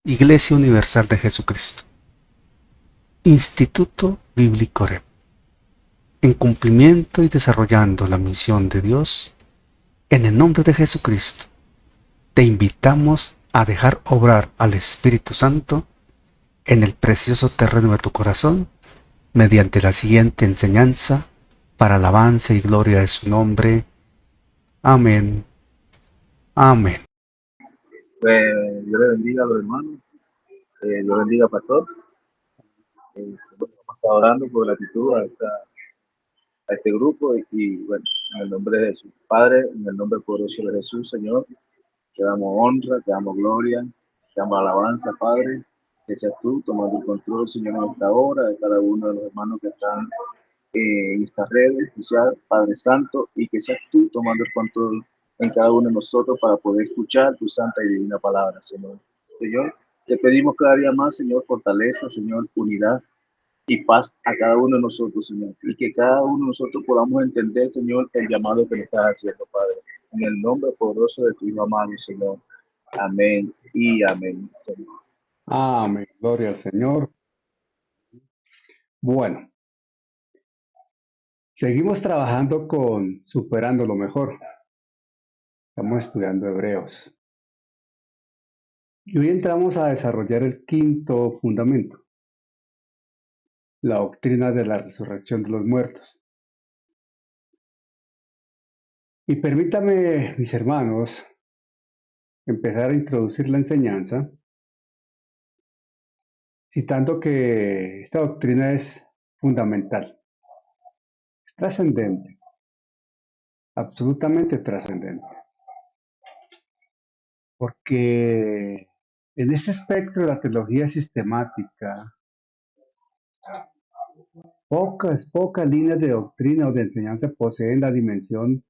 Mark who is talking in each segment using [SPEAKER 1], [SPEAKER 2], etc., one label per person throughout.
[SPEAKER 1] Iglesia Universal de Jesucristo. Instituto Bíblico REP. En cumplimiento y desarrollando la misión de Dios, en el nombre de Jesucristo, te invitamos a dejar obrar al Espíritu Santo en el precioso terreno de tu corazón mediante la siguiente enseñanza para alabanza y gloria de su nombre. Amén. Amén.
[SPEAKER 2] Dios le bendiga a los hermanos, Dios bendiga pastor. Bueno, vamos a estar orando por gratitud a este grupo bueno, en el nombre de Jesús. Padre, en el nombre poderoso de Jesús, Señor, te damos honra, te damos gloria, te damos alabanza, Padre, que seas tú tomando el control, Señor, en esta hora, de cada uno de los hermanos que están en estas redes sociales, Padre Santo, y que seas tú tomando el control en cada uno de nosotros para poder escuchar tu santa y divina palabra, Señor. Señor, te pedimos cada día más, Señor, fortaleza, Señor, unidad y paz a cada uno de nosotros, Señor, y que cada uno de nosotros podamos entender, Señor, el llamado que le estás haciendo, Padre. En el nombre poderoso de tu Hijo amado, Señor. Amén y amén, Señor.
[SPEAKER 3] Amén, gloria al Señor. Bueno, seguimos trabajando con superando lo mejor. Estamos estudiando Hebreos. Y hoy entramos a desarrollar el quinto fundamento, la doctrina de la resurrección de los muertos. Y permítame, mis hermanos, empezar a introducir la enseñanza citando que esta doctrina es fundamental, es trascendente, absolutamente trascendente, porque en este espectro de la teología sistemática, pocas líneas de doctrina o de enseñanza poseen la dimensión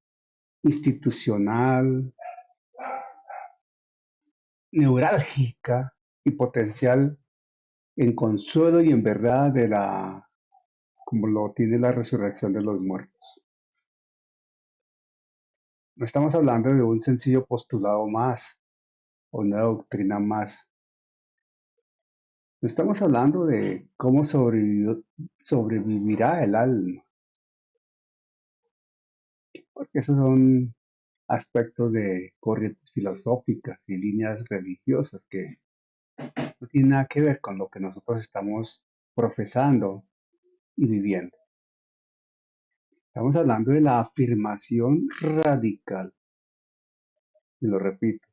[SPEAKER 3] institucional, neurálgica y potencial en consuelo y en verdad como lo tiene la resurrección de los muertos. No estamos hablando de un sencillo postulado más o una doctrina más. No estamos hablando de cómo sobrevivirá el alma, porque esos son aspectos de corrientes filosóficas y líneas religiosas que no tienen nada que ver con lo que nosotros estamos profesando y viviendo. Estamos hablando de la afirmación radical, y lo repito,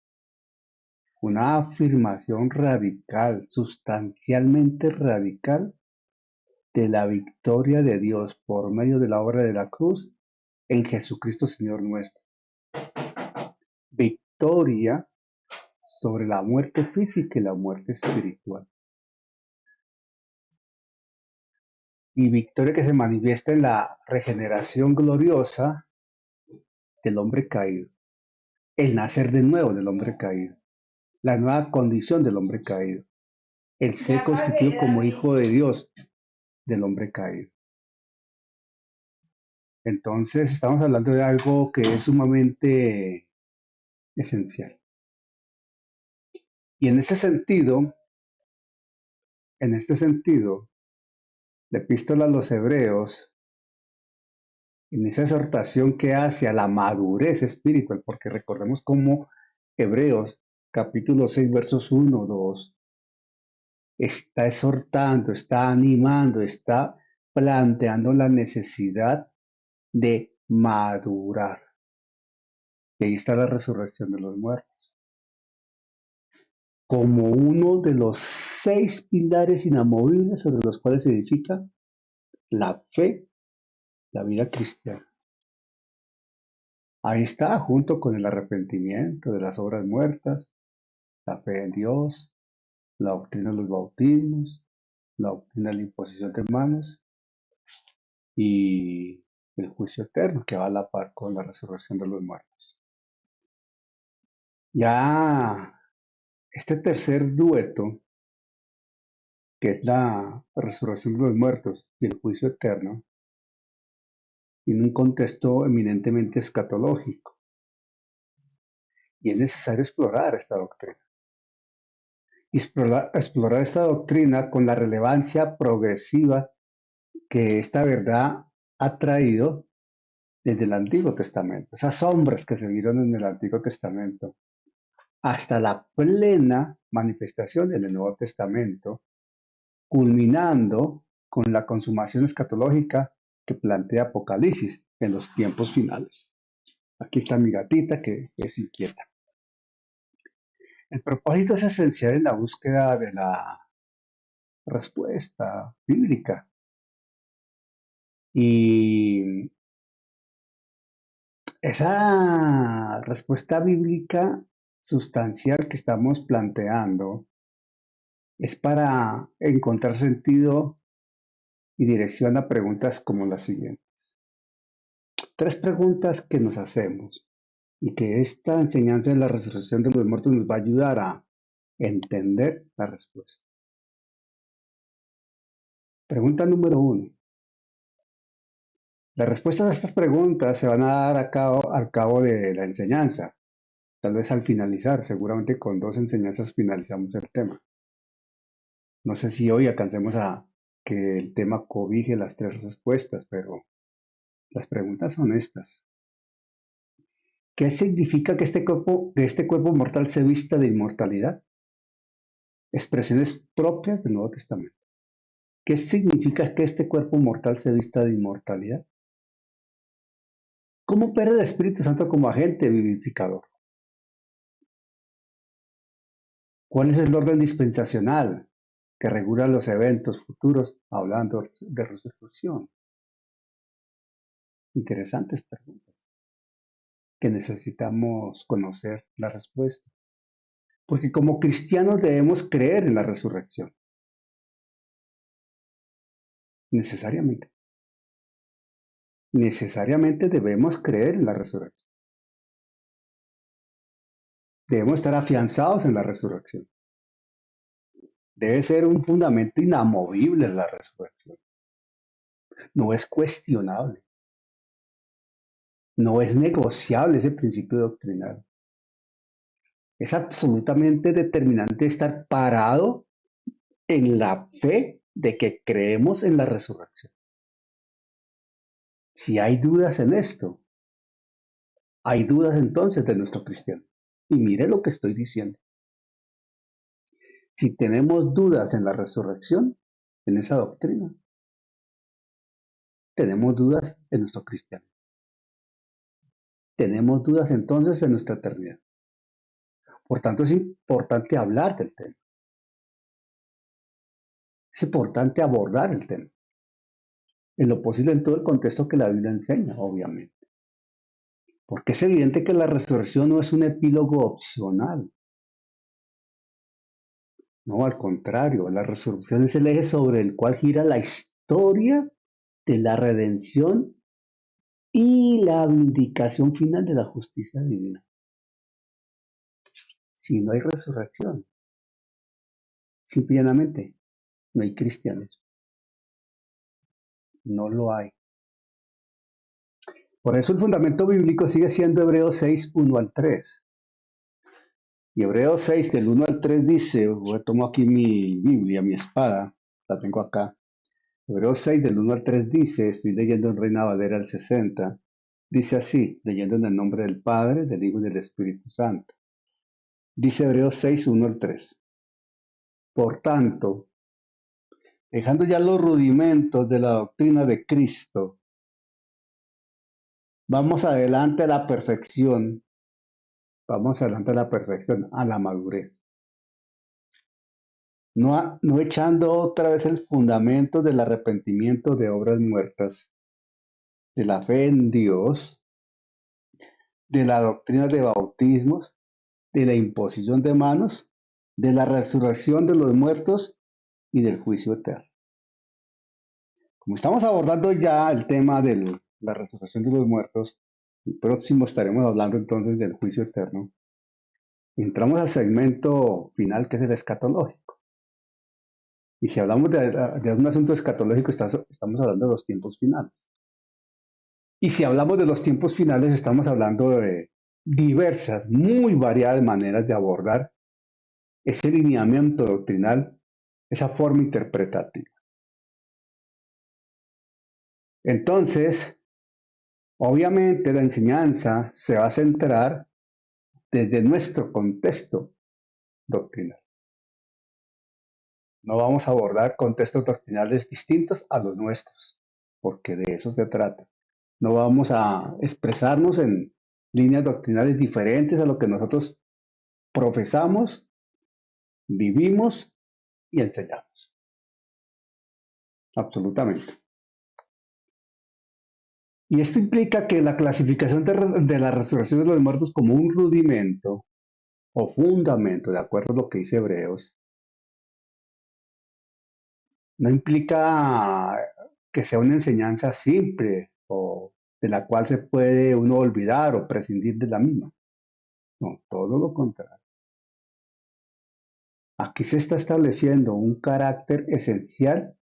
[SPEAKER 3] una afirmación radical, sustancialmente radical, de la victoria de Dios por medio de la obra de la cruz en Jesucristo Señor nuestro. Victoria sobre la muerte física y la muerte espiritual. Y victoria que se manifiesta en la regeneración gloriosa del hombre caído, el nacer de nuevo del hombre caído, la nueva condición del hombre caído, el ser constituido como hijo de Dios del hombre caído. Entonces estamos hablando de algo que es sumamente esencial. Y en este sentido, la epístola a los Hebreos, en esa exhortación que hace a la madurez espiritual, porque recordemos cómo Hebreos capítulo 6 versos 1, 2, está exhortando, está animando, está planteando la necesidad de madurar. Y ahí está la resurrección de los muertos, como uno de los 6 pilares inamovibles sobre los cuales se edifica la fe, la vida cristiana. Ahí está, junto con el arrepentimiento de las obras muertas, la fe en Dios, la doctrina de los bautismos, la doctrina de la imposición de manos y el juicio eterno que va a la par con la resurrección de los muertos. Ya este tercer dueto, que es la resurrección de los muertos y el juicio eterno, tiene un contexto eminentemente escatológico y es necesario explorar esta doctrina. y explorar esta doctrina con la relevancia progresiva que esta verdad ha traído desde el Antiguo Testamento, esas sombras que se vieron en el Antiguo Testamento, hasta la plena manifestación en el Nuevo Testamento, culminando con la consumación escatológica que plantea Apocalipsis en los tiempos finales. Aquí está mi gatita que es inquieta. El propósito es esencial en la búsqueda de la respuesta bíblica. Y esa respuesta bíblica sustancial que estamos planteando es para encontrar sentido y dirección a preguntas como las siguientes. Tres preguntas que nos hacemos y que esta enseñanza de la resurrección de los muertos nos va a ayudar a entender la respuesta. Pregunta número 1. Las respuestas a estas preguntas se van a dar al cabo de la enseñanza, tal vez al finalizar, seguramente con 2 enseñanzas finalizamos el tema. No sé si hoy alcancemos a que el tema cobije las 3 respuestas, pero las preguntas son estas. ¿Qué significa que este cuerpo mortal se vista de inmortalidad? Expresiones propias del Nuevo Testamento. ¿Qué significa que este cuerpo mortal se vista de inmortalidad? ¿Cómo opera el Espíritu Santo como agente vivificador? ¿Cuál es el orden dispensacional que regula los eventos futuros hablando de resurrección? Interesantes preguntas que necesitamos conocer la respuesta. Porque como cristianos debemos creer en la resurrección. Necesariamente. Necesariamente debemos creer en la resurrección. Debemos estar afianzados en la resurrección. Debe ser un fundamento inamovible la resurrección. No es cuestionable. No es negociable ese principio doctrinal. Es absolutamente determinante estar parado en la fe de que creemos en la resurrección. Si hay dudas en esto, hay dudas entonces de nuestro cristiano. Y mire lo que estoy diciendo. Si tenemos dudas en la resurrección, en esa doctrina, tenemos dudas en nuestro cristiano. Tenemos dudas entonces en nuestra eternidad. Por tanto, es importante hablar del tema. Es importante abordar el tema. En lo posible en todo el contexto que la Biblia enseña, obviamente. Porque es evidente que la resurrección no es un epílogo opcional. No, al contrario, la resurrección es el eje sobre el cual gira la historia de la redención y la vindicación final de la justicia divina. Si no hay resurrección, simplemente no hay cristianos. No lo hay. Por eso el fundamento bíblico sigue siendo Hebreos 6, 1 al 3. Y Hebreos 6, del 1 al 3 dice, tomo aquí mi Biblia, mi espada, la tengo acá. Hebreos 6, del 1 al 3 dice, estoy leyendo en Reina Valera el 60, dice así, leyendo en el nombre del Padre, del Hijo y del Espíritu Santo. Dice Hebreos 6, 1 al 3. Por tanto, dejando ya los rudimentos de la doctrina de Cristo, vamos adelante a la perfección, a la madurez. No echando otra vez el fundamento del arrepentimiento de obras muertas, de la fe en Dios, de la doctrina de bautismos, de la imposición de manos, de la resurrección de los muertos y del juicio eterno. Como estamos abordando ya el tema de la resurrección de los muertos, el próximo estaremos hablando entonces del juicio eterno. Entramos al segmento final que es el escatológico. Y si hablamos de un asunto escatológico, estamos hablando de los tiempos finales. Y si hablamos de los tiempos finales, estamos hablando de diversas, muy variadas maneras de abordar ese lineamiento doctrinal, esa forma interpretativa. Entonces, obviamente la enseñanza se va a centrar desde nuestro contexto doctrinal. No vamos a abordar contextos doctrinales distintos a los nuestros, porque de eso se trata. No vamos a expresarnos en líneas doctrinales diferentes a lo que nosotros profesamos, vivimos y enseñamos. Absolutamente. Y esto implica que la clasificación de la resurrección de los muertos como un rudimento o fundamento, de acuerdo a lo que dice Hebreos, no implica que sea una enseñanza simple o de la cual se puede uno olvidar o prescindir de la misma. No, todo lo contrario. Aquí se está estableciendo un carácter esencial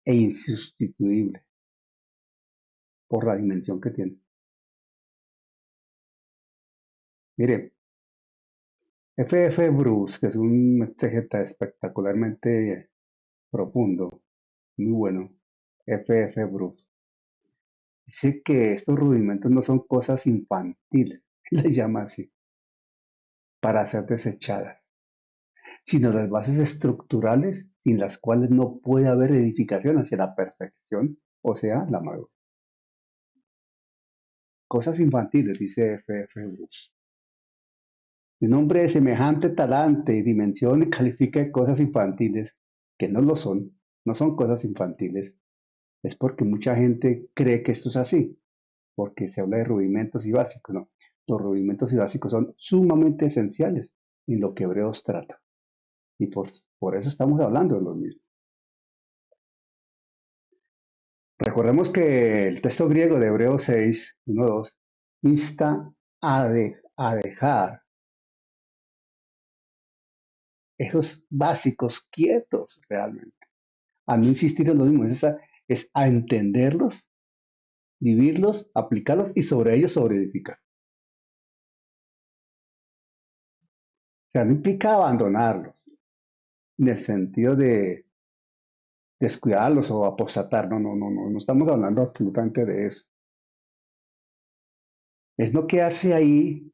[SPEAKER 3] e insustituible por la dimensión que tiene. Mire, F. Bruce, que es un exégeta espectacularmente profundo, muy bueno, F. Bruce, dice que estos rudimentos no son cosas infantiles, le llama así, para ser desechadas, sino las bases estructurales sin las cuales no puede haber edificación hacia la perfección, o sea, la madurez. Cosas infantiles, dice F. Bruce. Un hombre de semejante talante y dimensión califica de cosas infantiles, que no lo son, no son cosas infantiles, es porque mucha gente cree que esto es así, porque se habla de rudimentos y básicos, no. Los rudimentos y básicos son sumamente esenciales en lo que Hebreos trata. Y por eso estamos hablando de los mismos. Recordemos que el texto griego de Hebreos 6, 1, 2, insta a dejar esos básicos quietos realmente, a no insistir en lo mismo, es a entenderlos, vivirlos, aplicarlos y sobre ellos sobreedificar. O sea, no implica abandonarlos, en el sentido de descuidarlos o apostatar, no estamos hablando absolutamente de eso. Es no quedarse ahí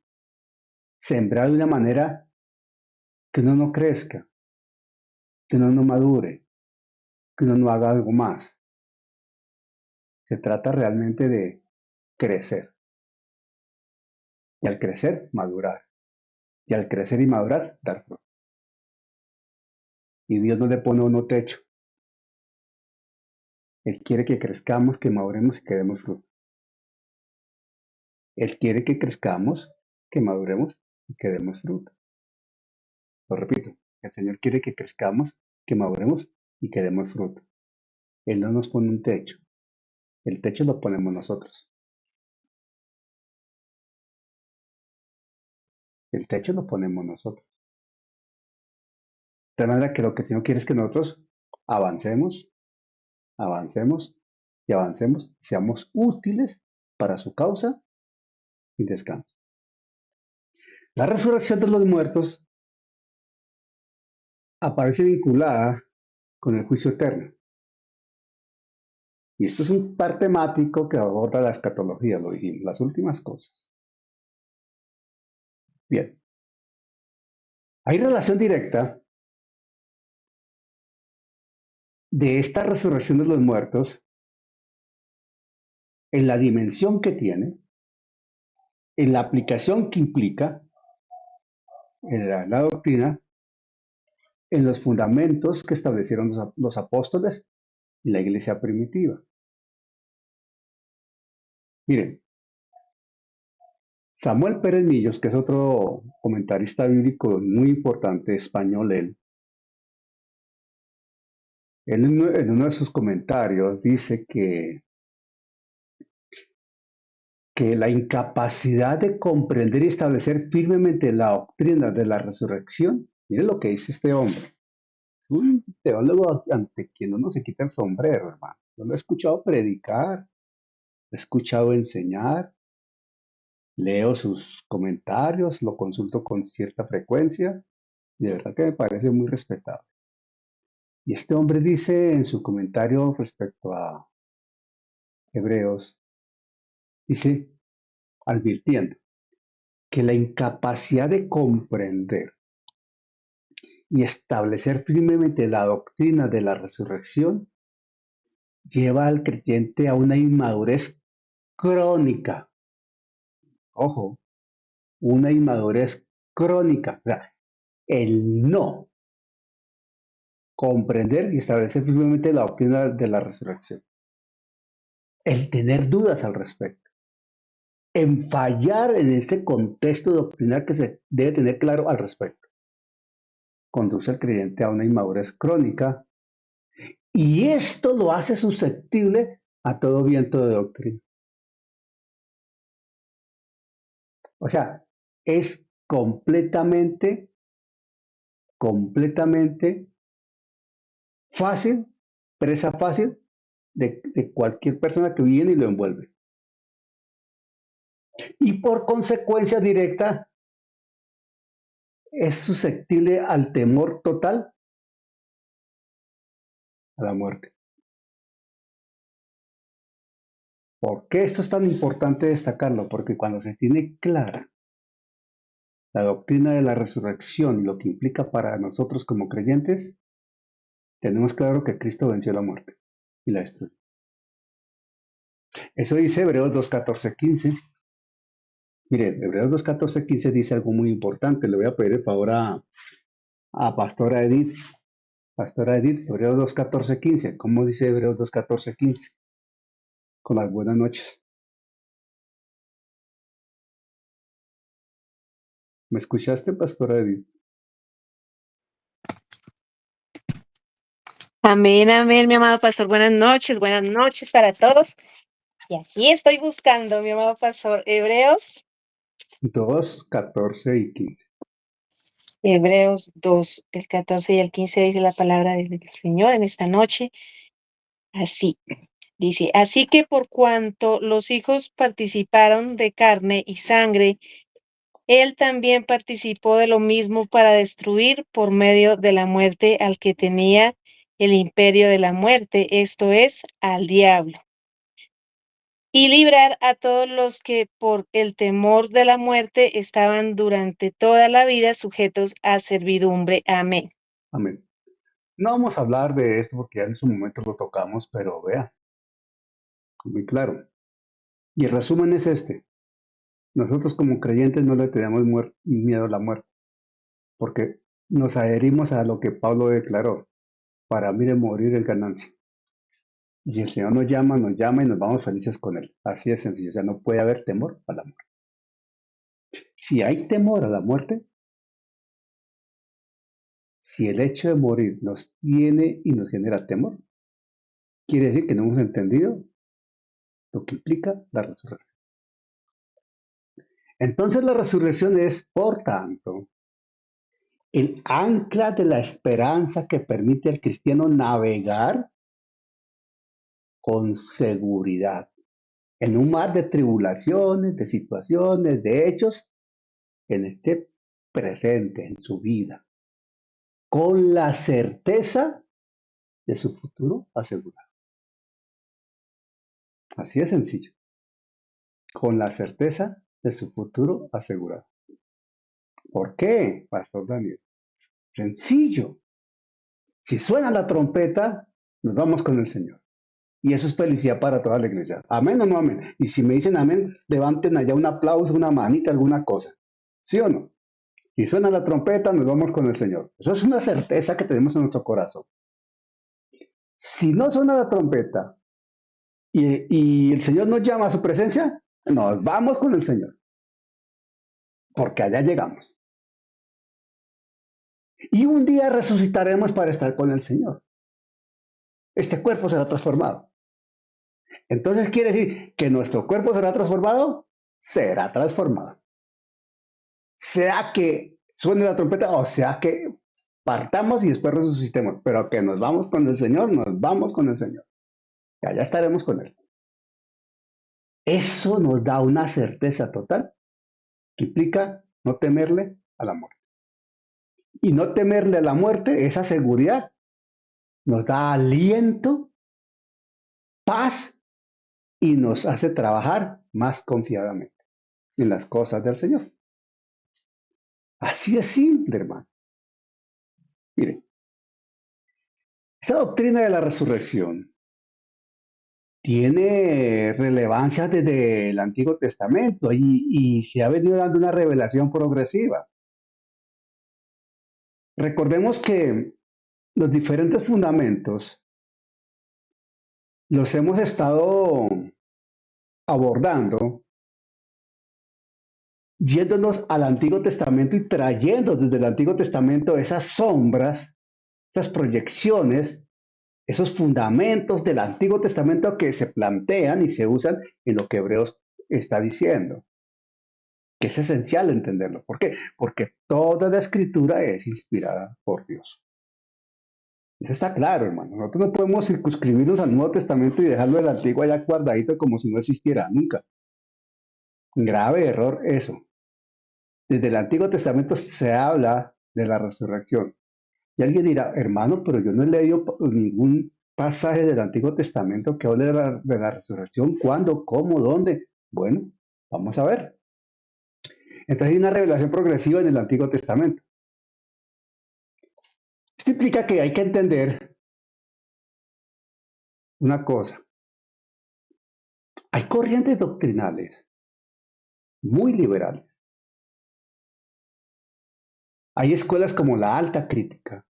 [SPEAKER 3] sembrado de una manera que uno no crezca, que uno no madure, que uno no haga algo más. Se trata realmente de crecer. Y al crecer, madurar. Y al crecer y madurar, dar fruto. Y Dios no le pone a uno techo. Él quiere que crezcamos, que maduremos y que demos fruto. Él quiere que crezcamos, que maduremos y que demos fruto. Lo repito, el Señor quiere que crezcamos, que maduremos y que demos fruto. Él no nos pone un techo. El techo lo ponemos nosotros. El techo lo ponemos nosotros. De manera que lo que el Señor quiere es que nosotros avancemos, avancemos y avancemos, seamos útiles para su causa y descanso. La resurrección de los muertos aparece vinculada con el juicio eterno. Y esto es un par temático que aborda la escatología, lo dijimos, las últimas cosas. Bien, hay relación directa de esta resurrección de los muertos en la dimensión que tiene, en la aplicación que implica, en la doctrina, en los fundamentos que establecieron los apóstoles y la iglesia primitiva. Miren, Samuel Pérez Millos, que es otro comentarista bíblico muy importante, español, él en uno de sus comentarios dice que la incapacidad de comprender y establecer firmemente la doctrina de la resurrección, miren lo que dice este hombre, es un teólogo ante quien uno se quita el sombrero, hermano. Yo lo he escuchado predicar, lo he escuchado enseñar, leo sus comentarios, lo consulto con cierta frecuencia De verdad que me parece muy respetable. Y este hombre dice en su comentario respecto a Hebreos, dice, advirtiendo que la incapacidad de comprender y establecer firmemente la doctrina de la resurrección lleva al creyente a una inmadurez crónica. Ojo, una inmadurez crónica. O sea, el no comprender y establecer firmemente la doctrina de la resurrección. El tener dudas al respecto. En fallar en este contexto doctrinal que se debe tener claro al respecto. Conduce al creyente a una inmadurez crónica y esto lo hace susceptible a todo viento de doctrina. O sea, es completamente fácil, presa fácil de cualquier persona que viene y lo envuelve. Y por consecuencia directa es susceptible al temor total a la muerte. ¿Por qué esto es tan importante destacarlo? Porque cuando se tiene clara la doctrina de la resurrección y lo que implica para nosotros como creyentes, tenemos claro que Cristo venció la muerte y la destruyó. Eso dice Hebreos 2, 14, 15. Miren, Hebreos 2, 14, 15 dice algo muy importante. Le voy a pedir el favor a Pastora Edith. Pastora Edith, Hebreos 2, 14, 15. ¿Cómo dice Hebreos 2, 14, 15? Con las buenas noches. ¿Me escuchaste, Pastora Edith?
[SPEAKER 4] Amén, amén, mi amado pastor. Buenas noches para todos. Y aquí estoy buscando, mi amado pastor,
[SPEAKER 3] Dos, 14 y 15.
[SPEAKER 4] Hebreos 2, el 14 y el 15 dice la palabra del Señor en esta noche. Así, dice, así que por cuanto los hijos participaron de carne y sangre, él también participó de lo mismo para destruir por medio de la muerte al que tenía el imperio de la muerte, esto es, al diablo, y librar a todos los que por el temor de la muerte estaban durante toda la vida sujetos a servidumbre. Amén.
[SPEAKER 3] Amén. No vamos a hablar de esto porque ya en su momento lo tocamos, pero vea, muy claro. Y el resumen es este. Nosotros como creyentes no le tenemos miedo a la muerte, porque nos adherimos a lo que Pablo declaró. Para mí de morir es ganancia. Y el Señor nos llama y nos vamos felices con Él. Así de sencillo. O sea, no puede haber temor a la muerte. Si hay temor a la muerte, si el hecho de morir nos tiene y nos genera temor, quiere decir que no hemos entendido lo que implica la resurrección. Entonces la resurrección es, por tanto, el ancla de la esperanza que permite al cristiano navegar con seguridad en un mar de tribulaciones, de situaciones, de hechos, en este presente, en su vida, con la certeza de su futuro asegurado. Así de sencillo, con la certeza de su futuro asegurado. ¿Por qué, Pastor Daniel? Sencillo. Si suena la trompeta, nos vamos con el Señor. Y eso es felicidad para toda la iglesia. ¿Amén o no amén? Y si me dicen amén, levanten allá un aplauso, una manita, alguna cosa. ¿Sí o no? Y suena la trompeta, nos vamos con el Señor. Eso es una certeza que tenemos en nuestro corazón. Si no suena la trompeta y el Señor nos llama a su presencia, nos vamos con el Señor. Porque allá llegamos. Y un día resucitaremos para estar con el Señor. Este cuerpo será transformado. Entonces quiere decir que nuestro cuerpo será transformado, será transformado. Sea que suene la trompeta o sea que partamos y después resucitemos, pero que nos vamos con el Señor, nos vamos con el Señor. Y allá estaremos con Él. Eso nos da una certeza total que implica no temerle a la muerte. Y no temerle a la muerte, esa seguridad nos da aliento, paz y nos hace trabajar más confiadamente en las cosas del Señor. Así es simple, hermano. Miren, esta doctrina de la resurrección tiene relevancia desde el Antiguo Testamento y se ha venido dando una revelación progresiva. Recordemos que los diferentes fundamentos los hemos estado abordando yéndonos al Antiguo Testamento y trayendo desde el Antiguo Testamento esas sombras, esas proyecciones, esos fundamentos del Antiguo Testamento que se plantean y se usan en lo que Hebreos está diciendo, que es esencial entenderlo. ¿Por qué? Porque toda la escritura es inspirada por Dios. Eso está claro, hermano. Nosotros no podemos circunscribirnos al Nuevo Testamento y dejarlo del Antiguo allá guardadito como si no existiera nunca. Grave error eso. Desde el Antiguo Testamento se habla de la resurrección. Y alguien dirá, hermano, pero yo no he leído ningún pasaje del Antiguo Testamento que hable de la resurrección. ¿Cuándo? ¿Cómo? ¿Dónde? Bueno, vamos a ver. Entonces hay una revelación progresiva en el Antiguo Testamento. Esto implica que hay que entender una cosa. Hay corrientes doctrinales muy liberales. Hay escuelas como la alta crítica.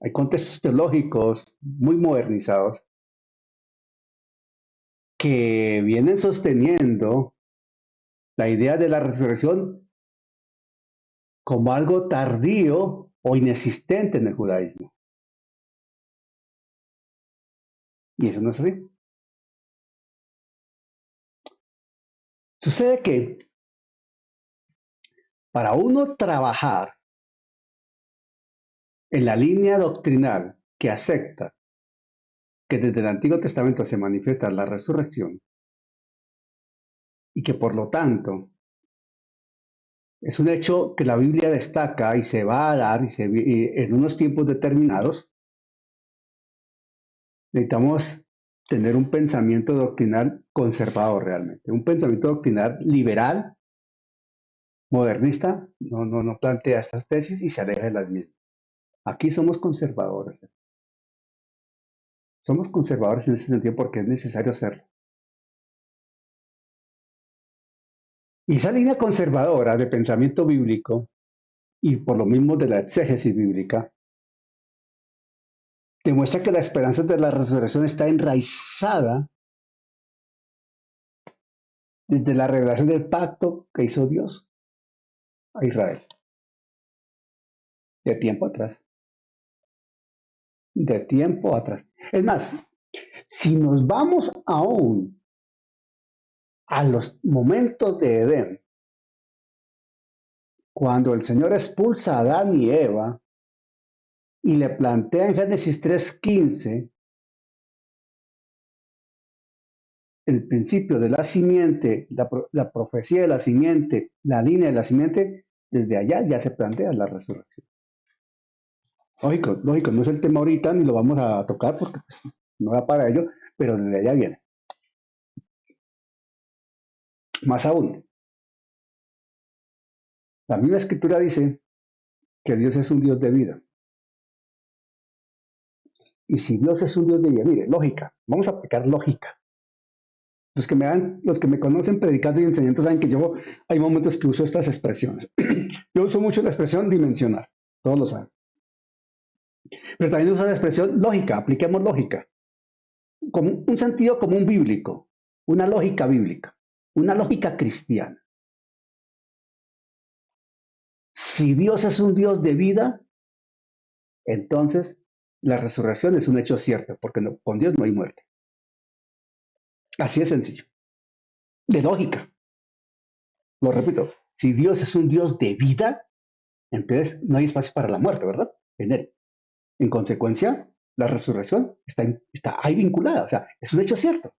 [SPEAKER 3] Hay contextos teológicos muy modernizados que vienen sosteniendo la idea de la resurrección como algo tardío o inexistente en el judaísmo. Y eso no es así. Sucede que para uno trabajar en la línea doctrinal que acepta que desde el Antiguo Testamento se manifiesta la resurrección y que por lo tanto es un hecho que la Biblia destaca y se va a dar en unos tiempos determinados, necesitamos tener un pensamiento doctrinal conservador realmente, un pensamiento doctrinal liberal, modernista, no plantea estas tesis y se aleja de las mismas. Aquí somos conservadores. Somos conservadores en ese sentido porque es necesario hacerlo. Y esa línea conservadora de pensamiento bíblico y por lo mismo de la exégesis bíblica demuestra que la esperanza de la resurrección está enraizada desde la revelación del pacto que hizo Dios a Israel de tiempo atrás. De tiempo atrás. Es más, si nos vamos aún a los momentos de Edén, cuando el Señor expulsa a Adán y Eva y le plantea en Génesis 3:15 el principio de la simiente, la profecía de la simiente, la línea de la simiente, desde allá ya se plantea la resurrección. Lógico, no es el tema ahorita ni lo vamos a tocar porque pues, no va para ello, pero desde allá viene. Más aún, la misma escritura dice que Dios es un Dios de vida. Y si Dios es un Dios de vida, mire, lógica, vamos a aplicar lógica. Los que me conocen predicando y enseñando saben que yo hay momentos que uso estas expresiones. Yo uso mucho la expresión dimensional, todos lo saben. Pero también uso la expresión lógica, apliquemos lógica. Como un sentido común bíblico, una lógica bíblica, una lógica cristiana. Si Dios es un Dios de vida, entonces la resurrección es un hecho cierto, porque con Dios no hay muerte. Así de sencillo. De lógica. Lo repito, si Dios es un Dios de vida, entonces no hay espacio para la muerte, ¿verdad? En él. En consecuencia, la resurrección está ahí vinculada, o sea, es un hecho cierto.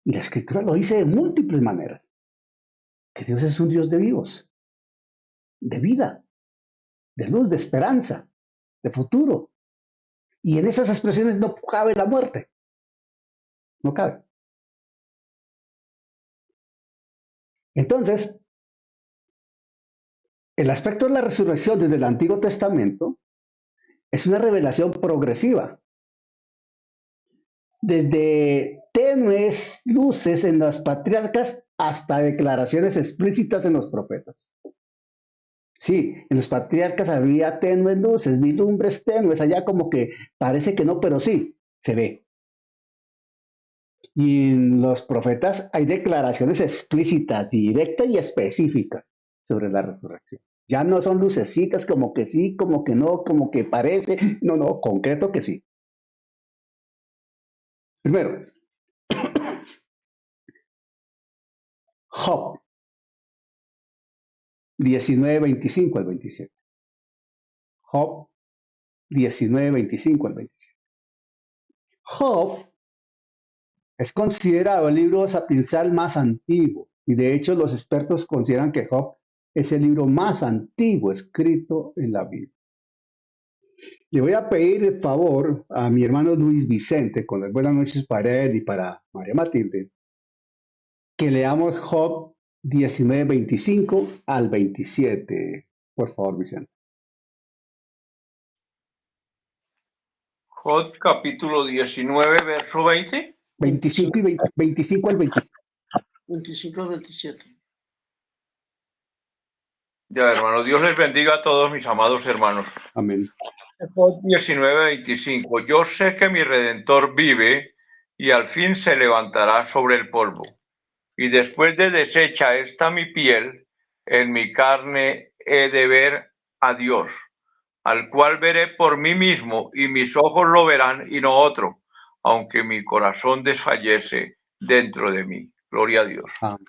[SPEAKER 3] Y la escritura lo dice de múltiples maneras, que Dios es un Dios de vivos. de vida, de luz, de esperanza, de futuro. Y en esas expresiones no cabe la muerte, no cabe. Entonces, el aspecto de la resurrección desde el Antiguo Testamento es una revelación progresiva, desde tenues luces en las patriarcas hasta declaraciones explícitas en los profetas. Sí, en los patriarcas había tenues luces, vislumbres tenues, allá como que parece que no, pero sí, se ve. Y en los profetas hay declaraciones explícitas, directas y específicas sobre la resurrección. Ya no son lucecitas como que sí, como que no, como que parece. No, no, concreto que sí. Primero, Job 19:25 al 27. Job 19:25 al 27. Job es considerado el libro sapiencial más antiguo y de hecho los expertos consideran que Job es el libro más antiguo escrito en la Biblia. Le voy a pedir el favor a mi hermano Luis Vicente, con las buenas noches para él y para María Matilde, que leamos Job 19:25 al 27. Por favor, Vicente.
[SPEAKER 5] Job capítulo 19, verso 20.
[SPEAKER 3] 25 y 20, 25 al 27.
[SPEAKER 6] 25 al 27.
[SPEAKER 5] Ya, hermanos, Dios les bendiga a todos mis amados hermanos.
[SPEAKER 3] Amén.
[SPEAKER 5] Job 19:25. Yo sé que mi Redentor vive y al fin se levantará sobre el polvo. Y después de deshecha está mi piel, en mi carne he de ver a Dios, al cual veré por mí mismo, y mis ojos lo verán y no otro, aunque mi corazón desfallece dentro de mí. Gloria a Dios.
[SPEAKER 3] Amén.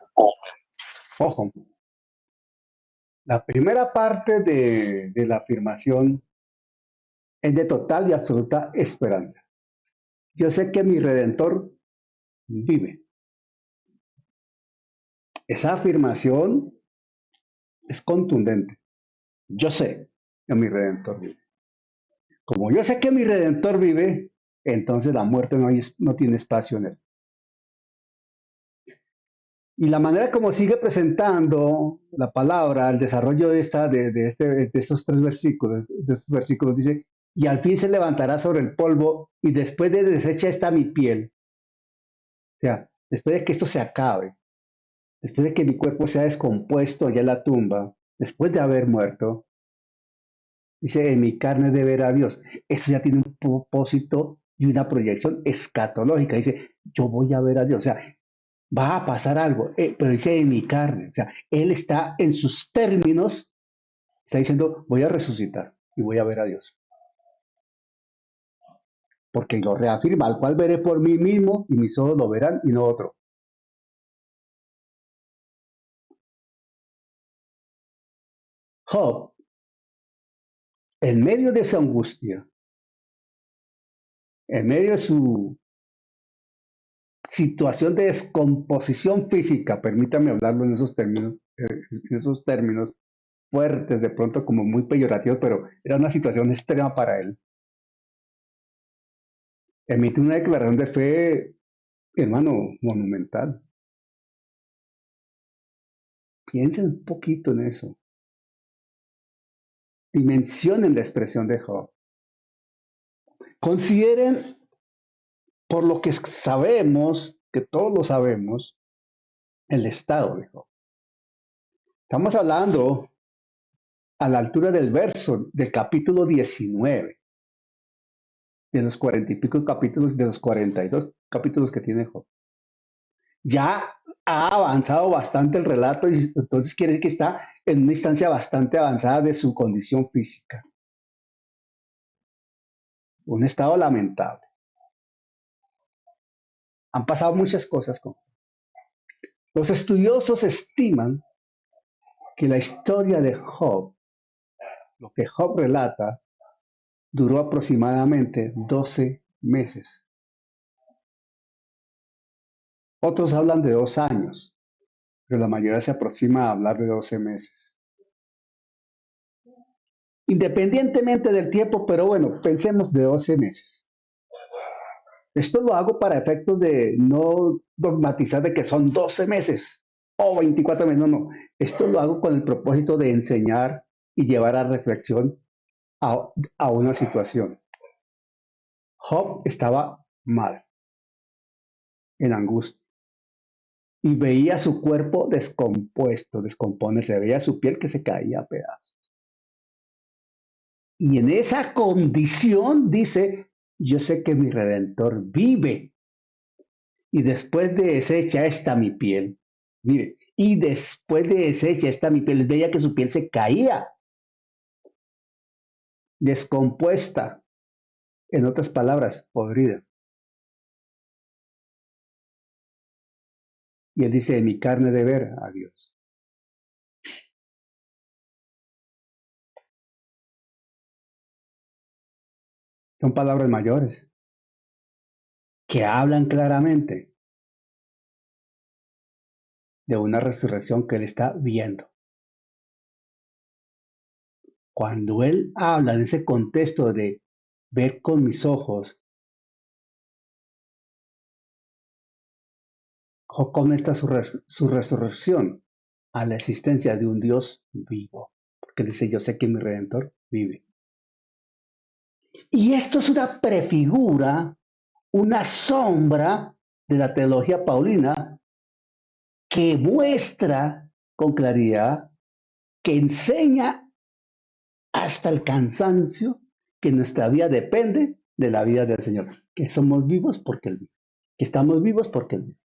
[SPEAKER 3] Ojo, la primera parte de la afirmación es de total y absoluta esperanza. Yo sé que mi Redentor vive. Esa afirmación es contundente. Yo sé que mi Redentor vive. Como yo sé que mi Redentor vive, entonces la muerte no tiene espacio en él. Y la manera como sigue presentando la palabra, el desarrollo de estos tres versículos, dice, y al fin se levantará sobre el polvo, y después de deshecha está mi piel. O sea, después de que esto se acabe, después de que mi cuerpo sea descompuesto ya en la tumba, después de haber muerto, dice, en mi carne de ver a Dios. Eso ya tiene un propósito y una proyección escatológica. Dice, yo voy a ver a Dios. O sea, va a pasar algo, pero dice en mi carne. O sea, Él está en sus términos, está diciendo, voy a resucitar y voy a ver a Dios. Porque lo reafirma, al cual veré por mí mismo y mis ojos lo verán y no otro. Job, en medio de su angustia, en medio de su situación de descomposición física, permítame hablarlo en esos términos fuertes, de pronto como muy peyorativos, pero era una situación extrema para él. Emite una declaración de fe, hermano, monumental. Piensen un poquito en eso. Dimensionen la expresión de Job. Consideren, por lo que sabemos, que todos lo sabemos, el estado de Job. Estamos hablando a la altura del verso del capítulo 19, de los 40 y pico capítulos, de los 42 capítulos que tiene Job. Ya ha avanzado bastante el relato y entonces quiere decir que está en una instancia bastante avanzada de su condición física. Un estado lamentable. Han pasado muchas cosas con Job. Los estudiosos estiman que la historia de Job, lo que Job relata, duró aproximadamente 12 meses. Otros hablan de 2 años, pero la mayoría se aproxima a hablar de 12 meses. independientemente del tiempo, pero bueno, pensemos de 12 meses. Esto lo hago para efectos de no dogmatizar de que son 12 meses o 24 meses, no, no. Esto lo hago con el propósito de enseñar y llevar a reflexión a una situación. Job estaba mal, en angustia, y veía su cuerpo descompuesto, descomponerse, veía su piel que se caía a pedazos. Y en esa condición dice, yo sé que mi Redentor vive, y después de deshecha está mi piel. Mire, y después de deshecha está mi piel, veía que su piel se caía, descompuesta, en otras palabras, podrida. Y él dice, de mi carne de ver a Dios. Son palabras mayores que hablan claramente de una resurrección que él está viendo. Cuando él habla en ese contexto de ver con mis ojos, Job conecta su resurrección a la existencia de un Dios vivo. Porque dice, yo sé que mi Redentor vive. Y esto es una prefigura, una sombra de la teología paulina que muestra con claridad, que enseña hasta el cansancio que nuestra vida depende de la vida del Señor. Que somos vivos porque Él vive. Que estamos vivos porque Él vive.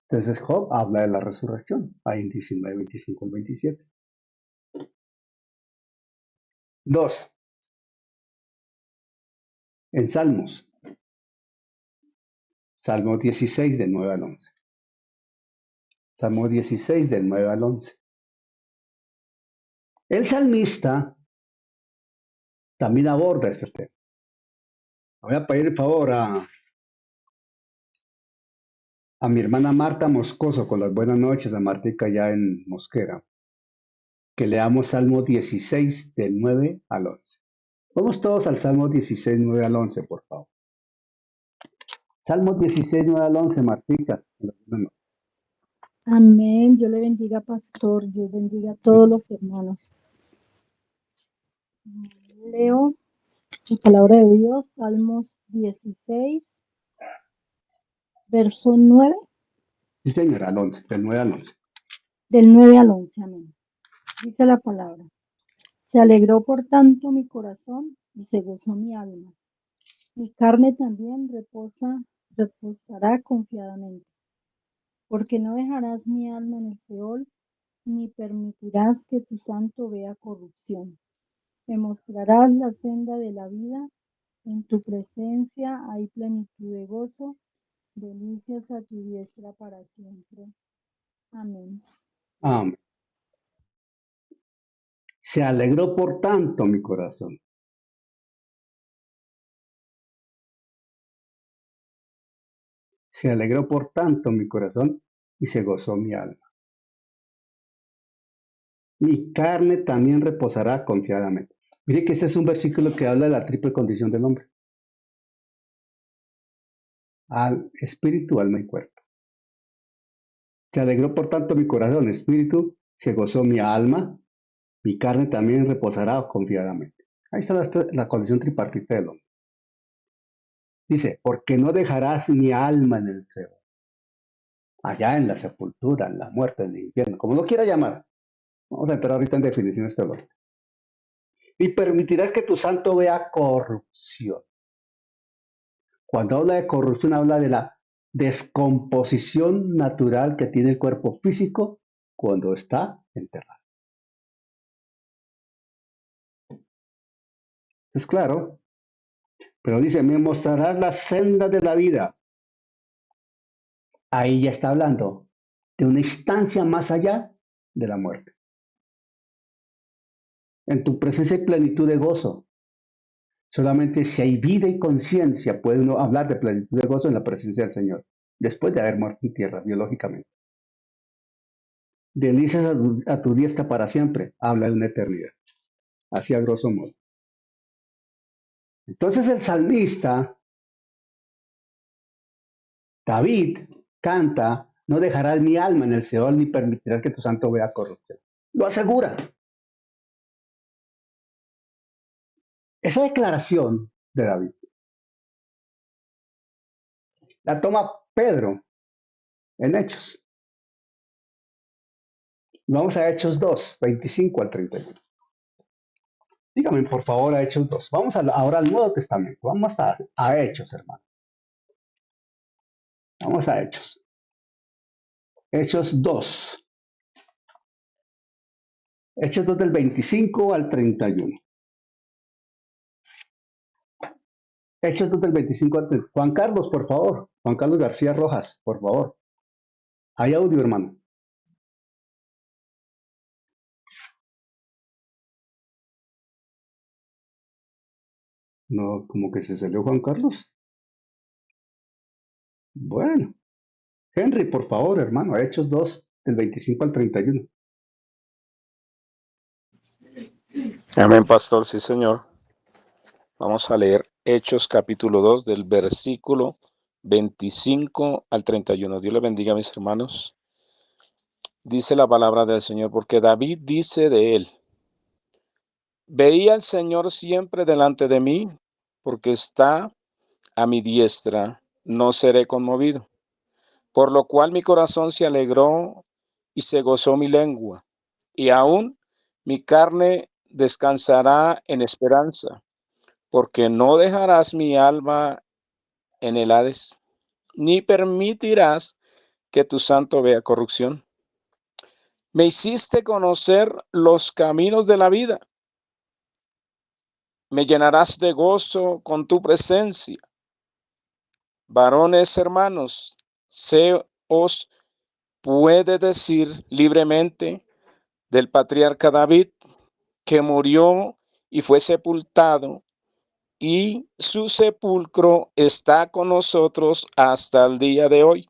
[SPEAKER 3] Entonces Job habla de la resurrección, ahí en 19, 25 y 27. 2. En Salmos. Salmo 16 del 9 al 11. Salmo 16 del 9 al 11. El salmista también aborda este tema. Voy a pedir el favor a mi hermana Marta Moscoso, con las buenas noches, a Martica ya en Mosquera, que leamos Salmo 16 del 9 al 11. Vamos todos al Salmo 16, 9 al 11, por favor. Salmo 16, 9 al 11, Martica.
[SPEAKER 7] Amén. Dios le bendiga, pastor. Dios bendiga a todos los hermanos. Leo la palabra de Dios, Salmos 16, verso 9,
[SPEAKER 3] Sí, señora, al 11, del 9 al 11.
[SPEAKER 7] del 9 al 11. Amén. Dice la palabra. Se alegró por tanto mi corazón y se gozó mi alma. Mi carne también reposará confiadamente, porque no dejarás mi alma en el Seol, ni permitirás que tu santo vea corrupción. Me mostrarás la senda de la vida, en tu presencia hay plenitud de gozo, delicias a tu diestra para siempre. Amén.
[SPEAKER 3] Amén. Se alegró por tanto mi corazón. Se alegró por tanto mi corazón y se gozó mi alma. Mi carne también reposará confiadamente. Mire que ese es un versículo que habla de la triple condición del hombre. Al espíritu, alma y cuerpo. Se alegró por tanto mi corazón, espíritu, se gozó mi alma, mi carne también reposará confiadamente. Ahí está la condición tripartita del hombre. Dice, porque no dejarás mi alma en el Seol, allá en la sepultura, en la muerte, en el infierno, como lo quiera llamar. Vamos a entrar ahorita en definiciones teológicas. Y permitirás que tu santo vea corrupción. Cuando habla de corrupción, habla de la descomposición natural que tiene el cuerpo físico cuando está enterrado. Es claro, pero dice, me mostrarás la senda de la vida. Ahí ya está hablando de una instancia más allá de la muerte. En tu presencia hay plenitud de gozo. Solamente si hay vida y conciencia puede uno hablar de plenitud de gozo en la presencia del Señor, después de haber muerto en tierra biológicamente. Delicias a tu diestra para siempre, habla de una eternidad. así a grosso modo. Entonces el salmista, David, canta, no dejarás mi alma en el Seol ni permitirás que tu santo vea corrupción. Lo asegura. Esa declaración de David la toma Pedro en Hechos. Vamos a Hechos 2, 25 al 31. Dígame, por favor, a Hechos 2. Vamos ahora al Nuevo Testamento. Vamos a Hechos, hermano. Vamos a Hechos. Hechos 2. Hechos 2 del 25 al 31. Hechos 2 del 25 al 31. Juan Carlos, por favor. Juan Carlos García Rojas, por favor. Hay audio, hermano. No, como que se salió Juan Carlos. Bueno. Henry, por favor, hermano. Hechos 2 del 25 al 31.
[SPEAKER 8] Amén, pastor, sí, señor. Vamos a leer Hechos capítulo 2 del versículo 25 al 31. Dios le bendiga, mis hermanos. Dice la palabra del Señor, porque David dice de él: veía al Señor siempre delante de mí, porque está a mi diestra, no seré conmovido. Por lo cual mi corazón se alegró y se gozó mi lengua, y aún mi carne descansará en esperanza, porque no dejarás mi alma en el Hades, ni permitirás que tu santo vea corrupción. Me hiciste conocer los caminos de la vida, me llenarás de gozo con tu presencia. Varones hermanos, se os puede decir libremente del patriarca David, que murió y fue sepultado, y su sepulcro está con nosotros hasta el día de hoy.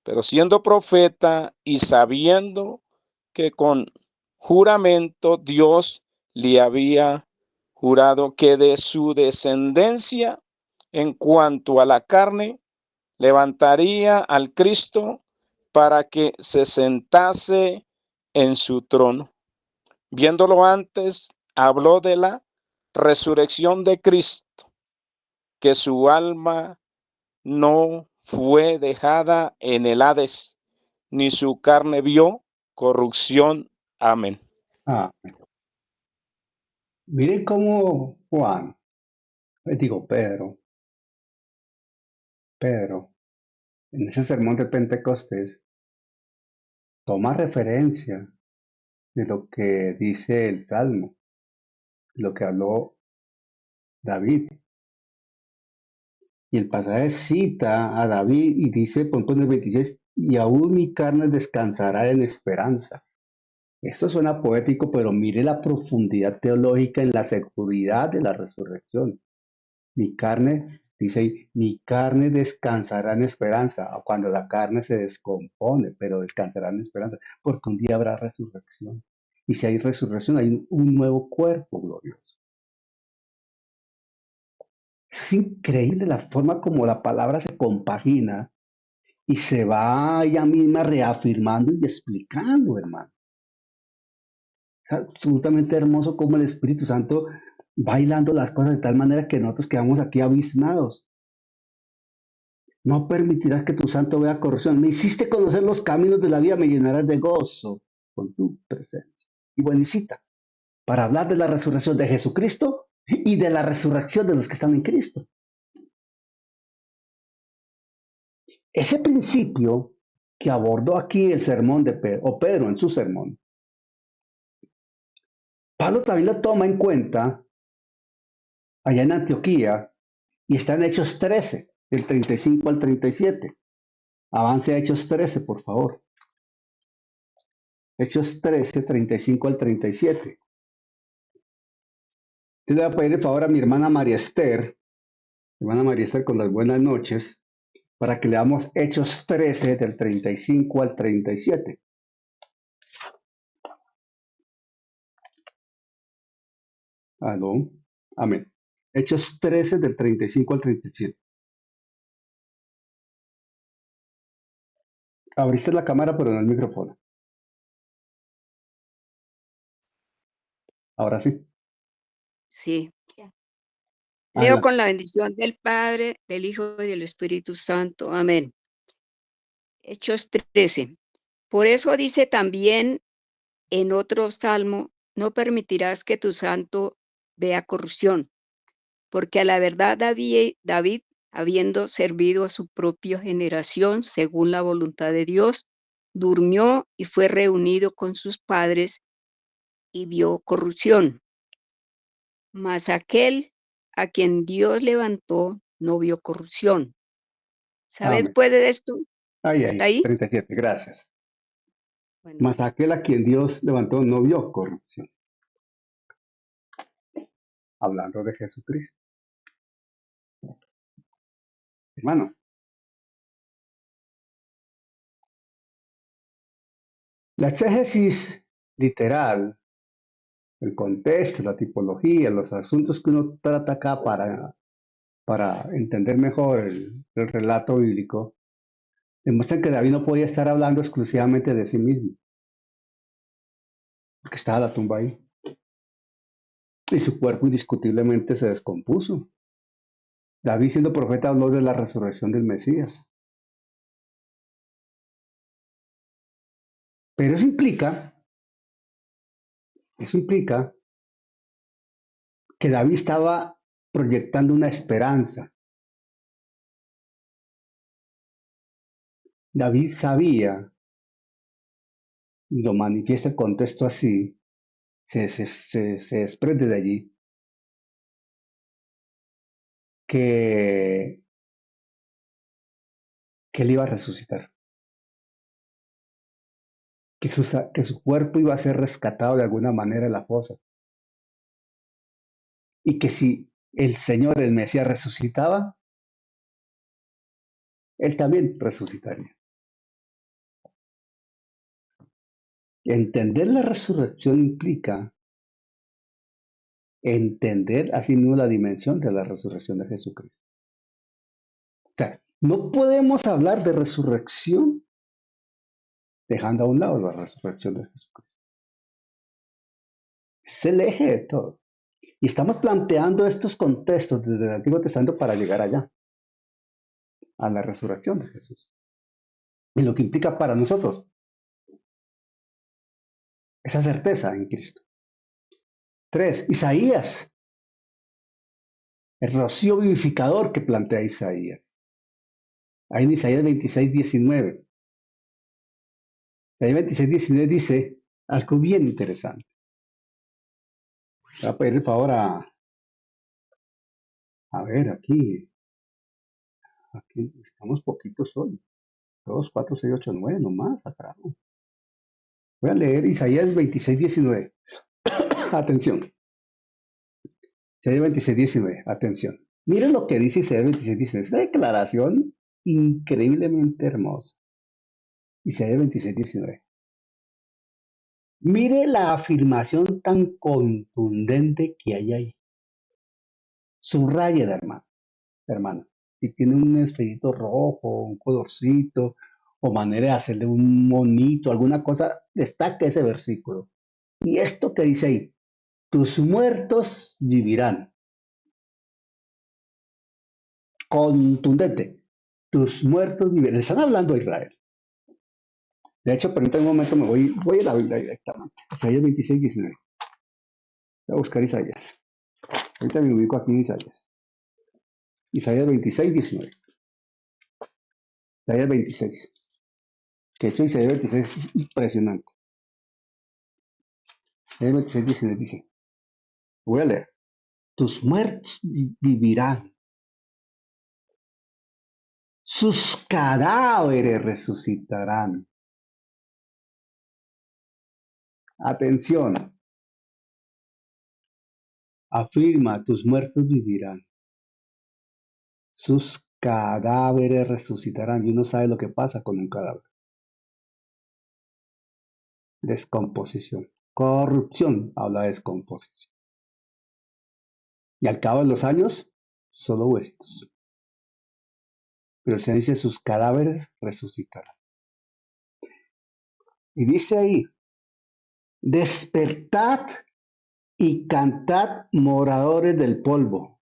[SPEAKER 8] Pero siendo profeta y sabiendo que con juramento Dios le había jurado que de su descendencia, en cuanto a la carne, levantaría al Cristo para que se sentase en su trono. Viéndolo antes, habló de la resurrección de Cristo, que su alma no fue dejada en el Hades, ni su carne vio corrupción. Amén.
[SPEAKER 3] Ah, miren cómo Juan, Pedro, en ese sermón de Pentecostés, toma referencia de lo que dice el Salmo, lo que habló David. Y el pasaje cita a David y dice, por ejemplo, en el 26, y aún mi carne descansará en esperanza. Esto suena poético, pero mire la profundidad teológica en la seguridad de la resurrección. Mi carne, dice ahí, mi carne descansará en esperanza, cuando la carne se descompone, pero descansará en esperanza, porque un día habrá resurrección. Y si hay resurrección, hay un nuevo cuerpo glorioso. Es increíble la forma como la palabra se compagina y se va ella misma reafirmando y explicando, hermano. Es absolutamente hermoso cómo el Espíritu Santo va hilando las cosas de tal manera que nosotros quedamos aquí abismados. No permitirás que tu santo vea corrupción. Me hiciste conocer los caminos de la vida, me llenarás de gozo con tu presencia. Y bueno, y cita, para hablar de la resurrección de Jesucristo y de la resurrección de los que están en Cristo. Ese principio que abordó aquí el sermón de Pedro, o Pedro en su sermón, Pablo también lo toma en cuenta allá en Antioquía y está en Hechos 13, del 35 al 37. Avance a Hechos 13, por favor. Hechos 13, 35 al 37. Yo le voy a pedir el favor a mi hermana María Esther con las buenas noches, para que leamos Hechos 13, del 35 al 37. Aló. Amén. Hechos 13 del 35 al 37. Abriste la cámara pero no el micrófono. Ahora sí.
[SPEAKER 9] Sí.
[SPEAKER 4] Ya.
[SPEAKER 9] Leo
[SPEAKER 3] Adelante.
[SPEAKER 9] con la bendición del Padre, del Hijo y del Espíritu Santo. Amén. Hechos 13. Por eso dice también en otro salmo, no permitirás que tu santo vea corrupción, porque a la verdad David, habiendo servido a su propia generación según la voluntad de Dios, durmió y fue reunido con sus padres y vio corrupción. Mas aquel a quien Dios levantó no vio corrupción. ¿Sabed
[SPEAKER 3] Amén.
[SPEAKER 9] pues de esto?
[SPEAKER 3] Ahí,
[SPEAKER 9] ¿Hasta
[SPEAKER 3] ahí.
[SPEAKER 9] ahí?
[SPEAKER 3] 37. Gracias.
[SPEAKER 9] Bueno,
[SPEAKER 3] Mas aquel a quien Dios levantó no vio corrupción. Hablando de Jesucristo. Hermano, la exégesis literal, el contexto, la tipología, los asuntos que uno trata acá para entender mejor el relato bíblico, demuestran que David no podía estar hablando exclusivamente de sí mismo, porque estaba la tumba ahí. Y su cuerpo indiscutiblemente se descompuso. David, siendo profeta, habló de la resurrección del Mesías. Pero eso implica que David estaba proyectando una esperanza. David sabía, y lo manifiesta el contexto así, se desprende de allí, que, que él iba a resucitar, que su cuerpo iba a ser rescatado de alguna manera de la fosa, y que si el Señor, el Mesías, resucitaba, él también resucitaría. Entender la resurrección implica entender asimismo la dimensión de la resurrección de Jesucristo. O sea, no podemos hablar de resurrección dejando a un lado la resurrección de Jesucristo. Es el eje de todo. Y estamos planteando estos contextos desde el Antiguo Testamento para llegar allá, a la resurrección de Jesús. Y lo que implica para nosotros esa certeza en Cristo. 3. Isaías, el rocío vivificador que plantea Isaías. Ahí en Isaías 26:19. Isaías 26:19 dice algo bien interesante. Voy a pedir el favor a ver, aquí estamos poquitos hoy. 2, 4, 6, 8, 9, nomás, acá. Voy a leer Isaías 26:19. Atención. Isaías 26:19. Atención. Miren lo que dice Isaías 26:19. Es una declaración increíblemente hermosa. Isaías 26:19. Mire la afirmación tan contundente que hay ahí. Subraya, hermano. Si tiene un esferito rojo, un colorcito, o manera de hacerle un monito, alguna cosa, destaque ese versículo. Y esto que dice ahí, tus muertos vivirán. Contundente. Tus muertos vivirán. Le están hablando a Israel. De hecho, permítanme un momento, voy a la Biblia directamente. Isaías 26:19. Voy a buscar Isaías. Ahorita me ubico aquí en Isaías. Isaías 26:19. Isaías 26. Que de hecho Isaías 26 es impresionante. Isaías 26:19 dice, voy a leer. Tus muertos vivirán. Sus cadáveres resucitarán. Atención. Afirma, tus muertos vivirán. Sus cadáveres resucitarán. Y uno sabe lo que pasa con un cadáver. Descomposición. Corrupción habla de descomposición. Y al cabo de los años, solo huesitos. Pero se dice, sus cadáveres resucitarán. Y dice ahí, despertad y cantad, moradores del polvo.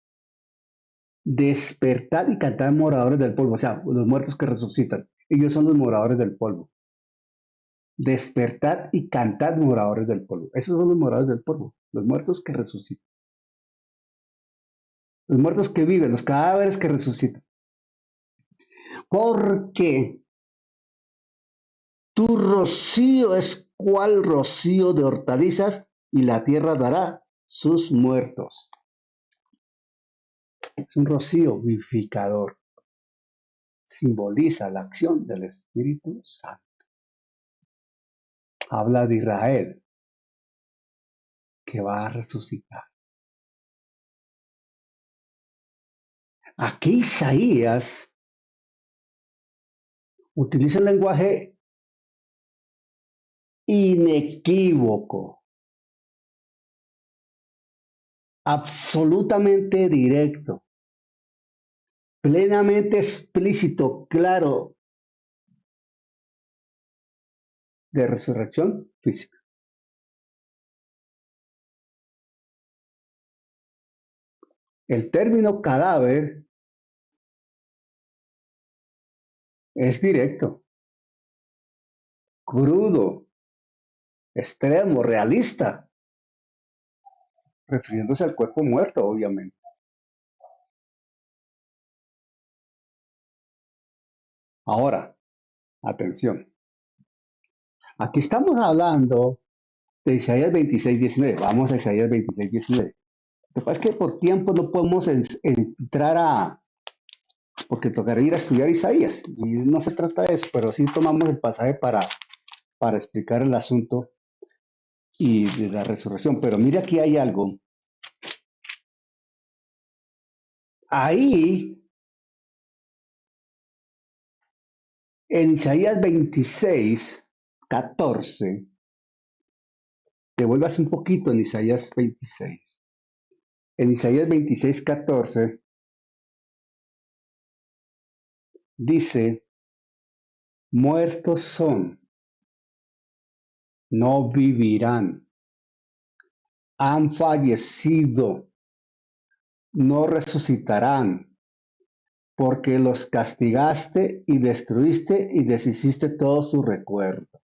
[SPEAKER 3] Despertad y cantad, moradores del polvo. O sea, los muertos que resucitan. Ellos son los moradores del polvo. Despertad y cantad, moradores del polvo. Esos son los moradores del polvo. Los muertos que resucitan. Los muertos que viven, los cadáveres que resucitan. Porque tu rocío es cual rocío de hortalizas y la tierra dará sus muertos. Es un rocío vivificador. Simboliza la acción del Espíritu Santo. Habla de Israel que va a resucitar. Aquí Isaías utiliza el lenguaje inequívoco, absolutamente directo, plenamente explícito, claro, de resurrección física. El término cadáver es directo, crudo, extremo, realista, refiriéndose al cuerpo muerto, obviamente. Ahora, atención. Aquí estamos hablando de Isaías 26:19. Vamos a Isaías 26:19. Lo que pasa es que por tiempo no podemos entrar porque tocará ir a estudiar Isaías. Y no se trata de eso, pero sí tomamos el pasaje para explicar el asunto y de la resurrección. Pero mire, aquí hay algo. Ahí, en Isaías 26:14, devuélvase un poquito en Isaías 26. En Isaías 26:14 dice, muertos son, no vivirán, han fallecido, no resucitarán, porque los castigaste y destruiste y deshiciste todo su recuerdo.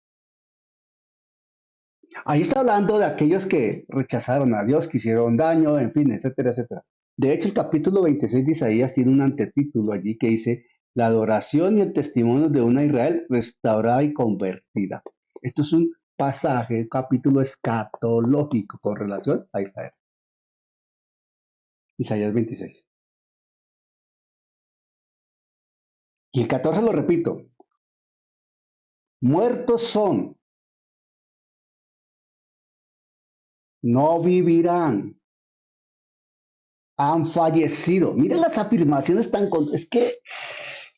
[SPEAKER 3] Ahí está hablando de aquellos que rechazaron a Dios, que hicieron daño, en fin, etcétera, etcétera. De hecho, el capítulo 26 de Isaías tiene un antetítulo allí que dice, la adoración y el testimonio de una Israel restaurada y convertida. Esto es un pasaje, un capítulo escatológico con relación a Israel. Isaías 26. Y el 14 lo repito. Muertos son, no vivirán, han fallecido. Miren las afirmaciones es que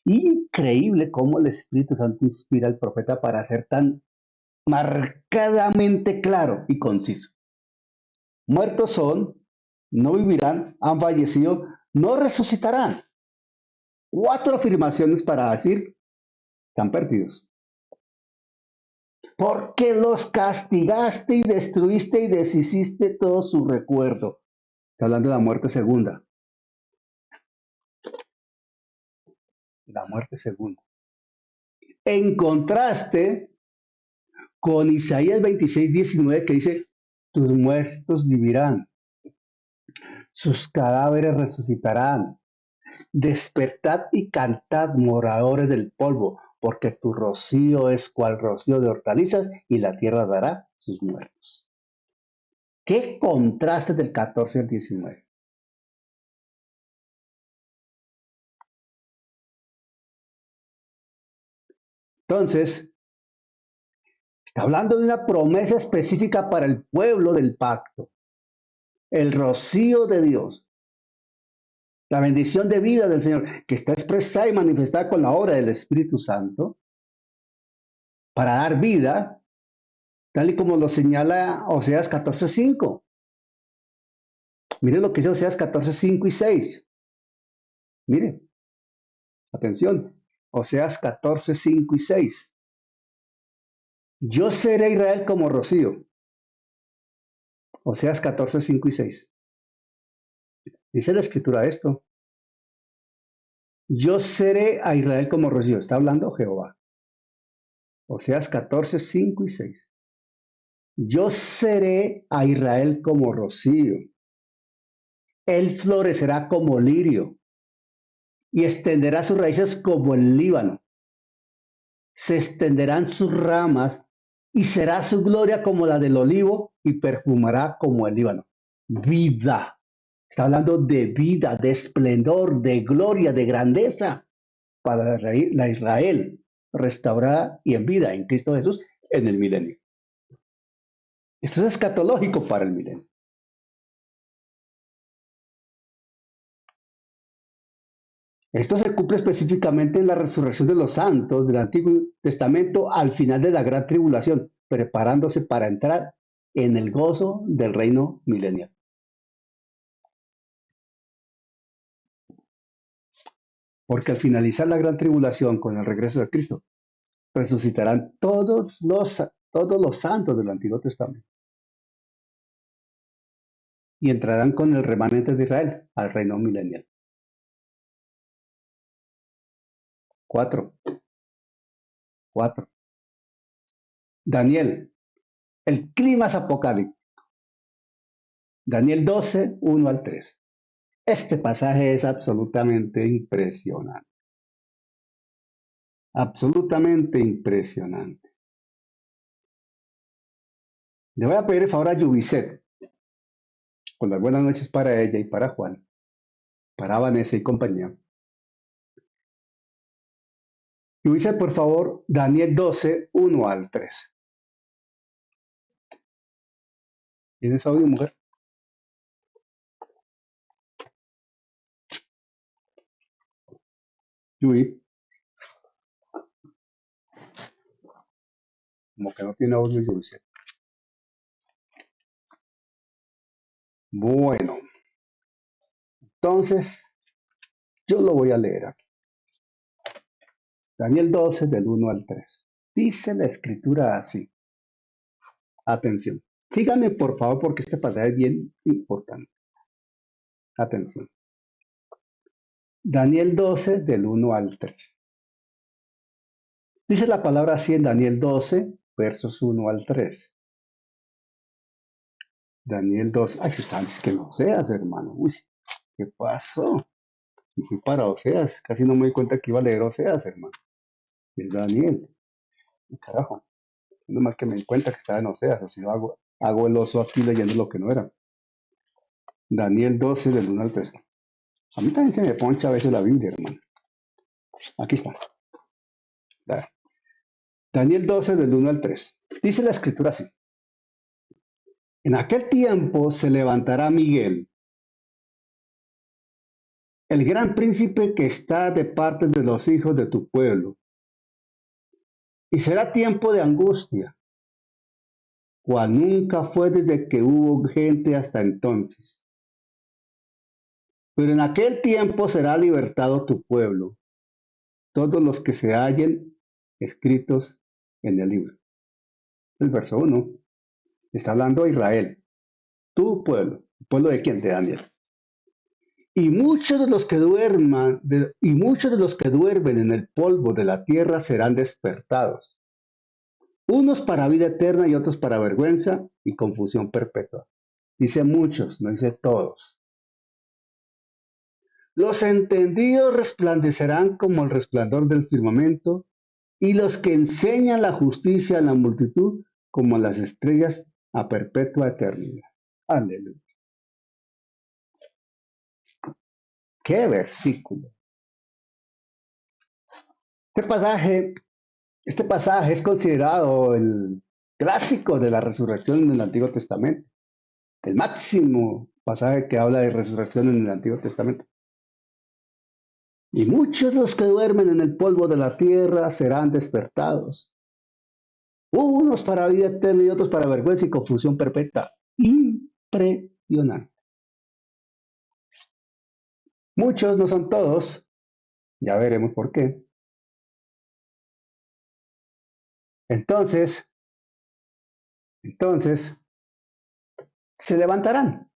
[SPEAKER 3] increíble cómo el Espíritu Santo inspira al profeta para ser tan marcadamente claro y conciso. Muertos son, no vivirán, han fallecido, no resucitarán. 4 afirmaciones para decir, están perdidos. Porque los castigaste y destruiste y deshiciste todo su recuerdo. Está hablando de la muerte segunda. La muerte segunda. En contraste con Isaías 26:19 que dice, tus muertos vivirán, sus cadáveres resucitarán. Despertad y cantad, moradores del polvo, porque tu rocío es cual rocío de hortalizas y la tierra dará sus muertos. ¿Qué contraste del 14 al 19? Entonces, está hablando de una promesa específica para el pueblo del pacto. El rocío de Dios. La bendición de vida del Señor, que está expresada y manifestada con la obra del Espíritu Santo, para dar vida, tal y como lo señala Oseas 14:5. Miren lo que dice Oseas 14, 5 y 6. Miren, atención. Oseas 14, 5 y 6. Yo seré Israel como rocío. Oseas 14, 5 y 6. Dice la escritura esto. Yo seré a Israel como rocío. Está hablando Jehová. Oseas 14, 5 y 6. Yo seré a Israel como rocío. Él florecerá como lirio y extenderá sus raíces como el Líbano. Se extenderán sus ramas y será su gloria como la del olivo y perfumará como el Líbano. Vida. Está hablando de vida, de esplendor, de gloria, de grandeza para la Israel restaurada y en vida en Cristo Jesús en el milenio. Esto es escatológico para el milenio. Esto se cumple específicamente en la resurrección de los santos del Antiguo Testamento al final de la gran tribulación, preparándose para entrar en el gozo del reino milenial. Porque al finalizar la gran tribulación con el regreso de Cristo, resucitarán todos los santos del Antiguo Testamento y entrarán con el remanente de Israel al reino milenial. 4. Daniel, el clima es apocalíptico. Daniel 12, 1 al 3. Este pasaje es absolutamente impresionante. Absolutamente impresionante. Le voy a pedir el favor a Yubicet, con las buenas noches para ella y para Juan, para Vanessa y compañía. Yubicet, por favor, Daniel 12, 1 al 3. ¿Tienes audio, mujer? Yubi. Como que no tiene audio, Yubicet. Bueno, entonces yo lo voy a leer aquí. Daniel 12, del 1 al 3. Dice la escritura así. Atención. Síganme, por favor, porque este pasaje es bien importante. Atención. Daniel 12, del 1 al 3. Dice la palabra así en Daniel 12, versos 1 al 3. Daniel 12. Ay, es que no Oseas, hermano. Uy, ¿qué pasó? Y fui para Oseas. Casi no me di cuenta que iba a leer Oseas, hermano. Es Daniel. Y carajo. No más que me di cuenta que estaba en Oseas. O si no hago el oso aquí leyendo lo que no era. Daniel 12, del 1 al 3. A mí también se me poncha a veces la Biblia, hermano. Aquí está. Daniel 12, del 1 al 3. Dice la escritura así. En aquel tiempo se levantará Miguel, el gran príncipe que está de parte de los hijos de tu pueblo. Y será tiempo de angustia, cual nunca fue desde que hubo gente hasta entonces. Pero en aquel tiempo será libertado tu pueblo, todos los que se hallen escritos en el libro. El verso 1 está hablando de Israel, tu pueblo. ¿El pueblo de quién? De Daniel. Y muchos de los que duermen en el polvo de la tierra serán despertados, unos para vida eterna y otros para vergüenza y confusión perpetua. Dice muchos, no dice todos. Los entendidos resplandecerán como el resplandor del firmamento, y los que enseñan la justicia a la multitud como las estrellas a perpetua eternidad. Aleluya. ¡Qué versículo! Este pasaje es considerado el clásico de la resurrección en el Antiguo Testamento. El máximo pasaje que habla de resurrección en el Antiguo Testamento. Y muchos de los que duermen en el polvo de la tierra serán despertados. Unos para vida eterna y otros para vergüenza y confusión perpetua. Impresionante. Muchos, no son todos, ya veremos por qué. Entonces, se levantarán.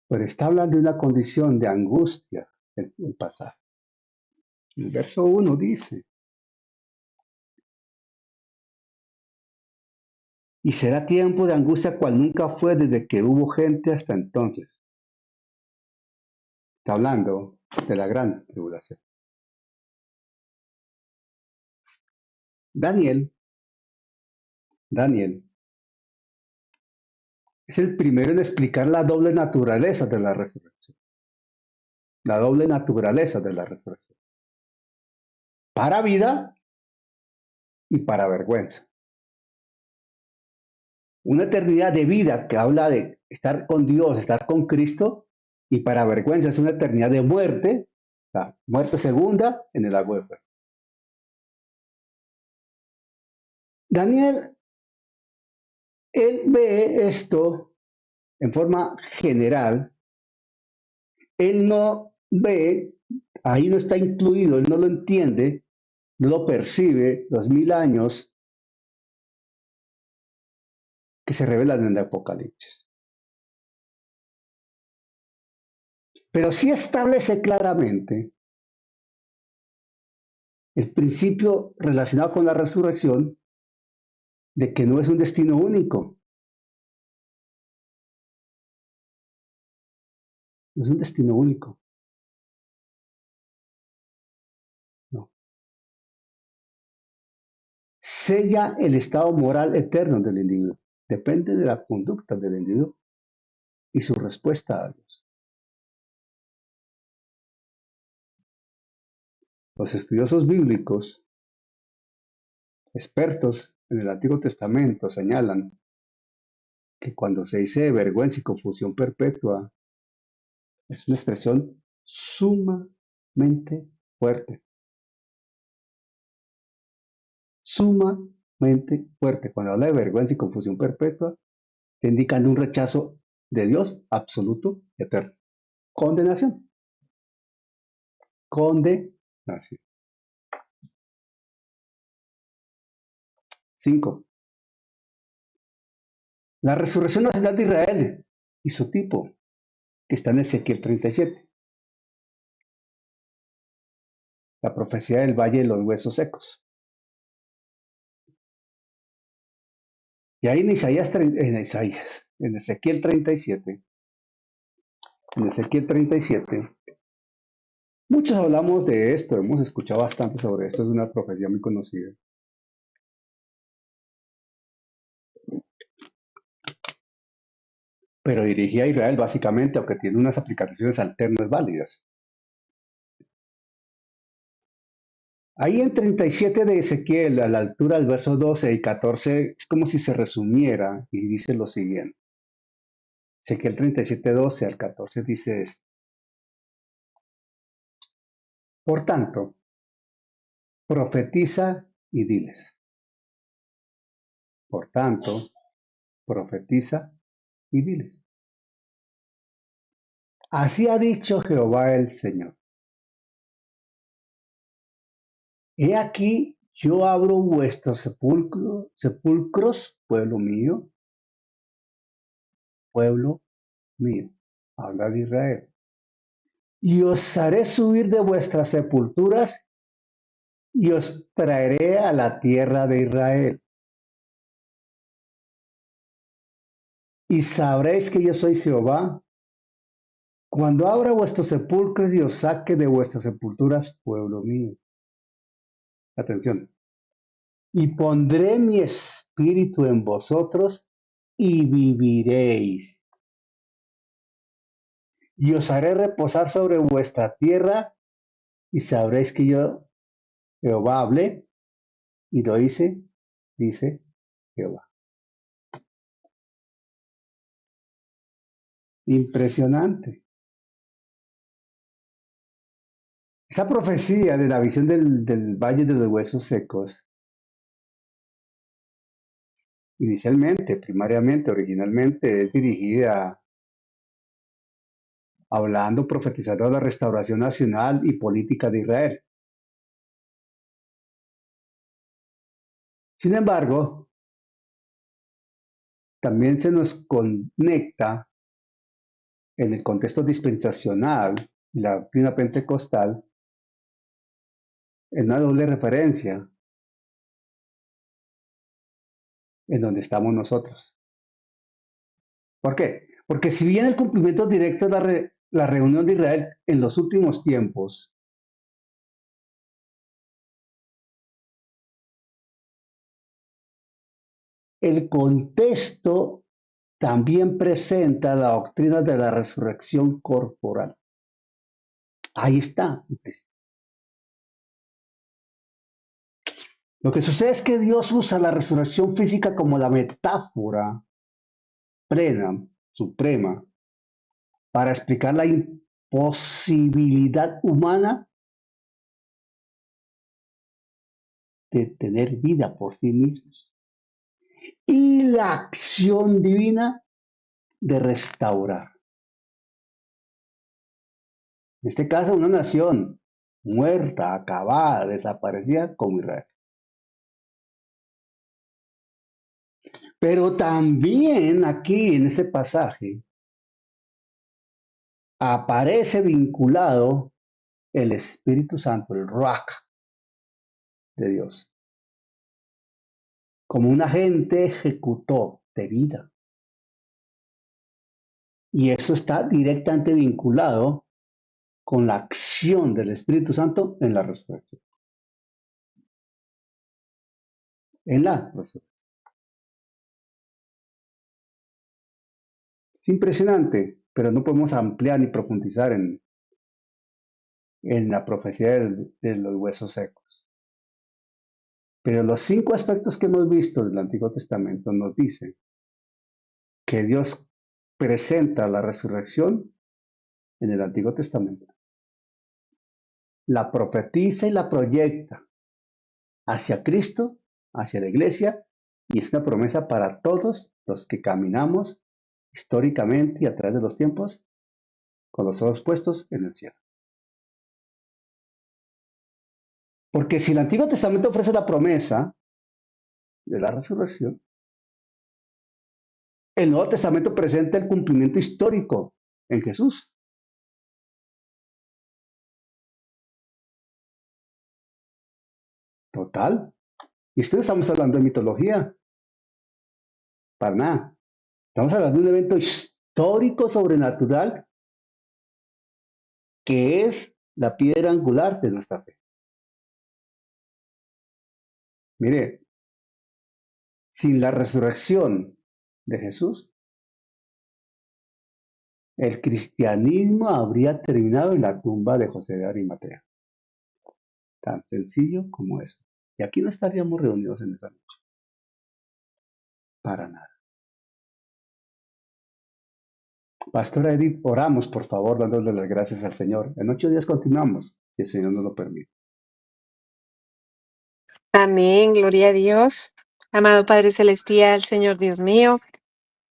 [SPEAKER 3] Pero está hablando de una condición de angustia el pasaje. El verso 1 dice, y será tiempo de angustia cual nunca fue desde que hubo gente hasta entonces. Está hablando de la gran tribulación. Daniel es el primero en explicar la doble naturaleza de la resurrección. La doble naturaleza de la resurrección. Para vida y para vergüenza. Una eternidad de vida que habla de estar con Dios, estar con Cristo, y para vergüenza es una eternidad de muerte, la muerte segunda en el lago de fuego. Daniel, él ve esto en forma general, él no ve, ahí no está incluido, él no lo entiende, no lo percibe, los 1000 años que se revelan en el Apocalipsis. Pero sí establece claramente el principio relacionado con la resurrección de que no es un destino único. No es un destino único. No. Sella el estado moral eterno del individuo. Depende de la conducta del individuo y su respuesta a Dios. Los estudiosos bíblicos, expertos en el Antiguo Testamento, señalan que cuando se dice vergüenza y confusión perpetua, es una expresión sumamente fuerte. Sumamente fuerte. Cuando habla de vergüenza y confusión perpetua, está indicando un rechazo de Dios absoluto y eterno. Condenación. Condenación. 5. La resurrección nacional de Israel y su tipo, que está en Ezequiel 37. La profecía del valle de los huesos secos. Y ahí en en Ezequiel 37, muchos hablamos de esto, hemos escuchado bastante sobre esto, es una profecía muy conocida. Pero dirigida a Israel básicamente, aunque tiene unas aplicaciones alternas válidas. Ahí en 37 de Ezequiel, a la altura del verso 12 y 14, es como si se resumiera y dice lo siguiente. Ezequiel 37, 12 al 14 dice esto. Por tanto, profetiza y diles. Por tanto, profetiza y diles. Así ha dicho Jehová el Señor. He aquí, yo abro vuestros sepulcros, pueblo mío, habla de Israel, y os haré subir de vuestras sepulturas y os traeré a la tierra de Israel. Y sabréis que yo soy Jehová, cuando abra vuestros sepulcros y os saque de vuestras sepulturas, pueblo mío. Atención. Y pondré mi espíritu en vosotros y viviréis. Y os haré reposar sobre vuestra tierra y sabréis que yo, Jehová, hablé y lo hice, dice Jehová. Impresionante. Esa profecía de la visión del valle de los huesos secos, inicialmente, primariamente, originalmente, es dirigida hablando, profetizando la restauración nacional y política de Israel. Sin embargo, también se nos conecta en el contexto dispensacional y la doctrina pentecostal en una doble referencia en donde estamos nosotros. ¿Por qué? Porque si bien el cumplimiento directo es la reunión de Israel en los últimos tiempos, el contexto también presenta la doctrina de la resurrección corporal. Ahí está. Lo que sucede es que Dios usa la resurrección física como la metáfora plena, suprema, para explicar la imposibilidad humana de tener vida por sí mismos y la acción divina de restaurar. En este caso, una nación muerta, acabada, desaparecida como Israel. Pero también aquí en ese pasaje aparece vinculado el Espíritu Santo, el Ruach de Dios, como un agente ejecutor de vida. Y eso está directamente vinculado con la acción del Espíritu Santo en la resurrección. En la resurrección. Es impresionante, pero no podemos ampliar ni profundizar en la profecía de los huesos secos. Pero los 5 aspectos que hemos visto del Antiguo Testamento nos dicen que Dios presenta la resurrección en el Antiguo Testamento. La profetiza y la proyecta hacia Cristo, hacia la iglesia, y es una promesa para todos los que caminamos históricamente y a través de los tiempos con los ojos puestos en el cielo. Porque si el Antiguo Testamento ofrece la promesa de la resurrección, el Nuevo Testamento presenta el cumplimiento histórico en Jesús. Total. Y esto no estamos hablando de mitología. Para nada. Estamos hablando de un evento histórico sobrenatural que es la piedra angular de nuestra fe. Mire, sin la resurrección de Jesús, el cristianismo habría terminado en la tumba de José de Arimatea. Tan sencillo como eso. Y aquí no estaríamos reunidos en esa noche. Para nada. Pastora Edith, oramos por favor, dándole las gracias al Señor. En 8 días continuamos, si el Señor nos lo permite.
[SPEAKER 4] Amén, gloria a Dios. Amado Padre Celestial, Señor Dios mío,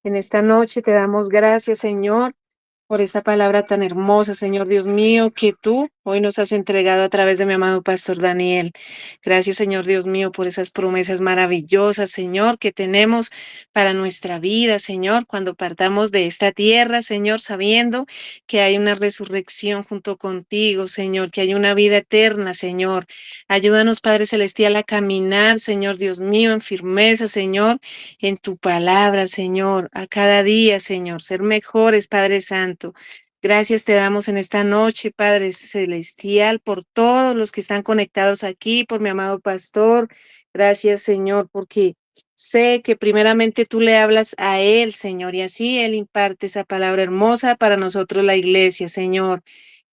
[SPEAKER 4] en esta noche te damos gracias, Señor, por esta palabra tan hermosa, Señor Dios mío, que tú hoy nos has entregado a través de mi amado Pastor Daniel. Gracias, Señor Dios mío, por esas promesas maravillosas, Señor, que tenemos para nuestra vida, Señor, cuando partamos de esta tierra, Señor, sabiendo que hay una resurrección junto contigo, Señor, que hay una vida eterna, Señor. Ayúdanos, Padre Celestial, a caminar, Señor Dios mío, en firmeza, Señor, en tu palabra, Señor, a cada día, Señor, ser mejores, Padre Santo. Gracias te damos en esta noche, Padre Celestial, por todos los que están conectados aquí, por mi amado pastor. Gracias, Señor, porque sé que primeramente tú le hablas a él, Señor, y así él imparte esa palabra hermosa para nosotros, la iglesia, Señor.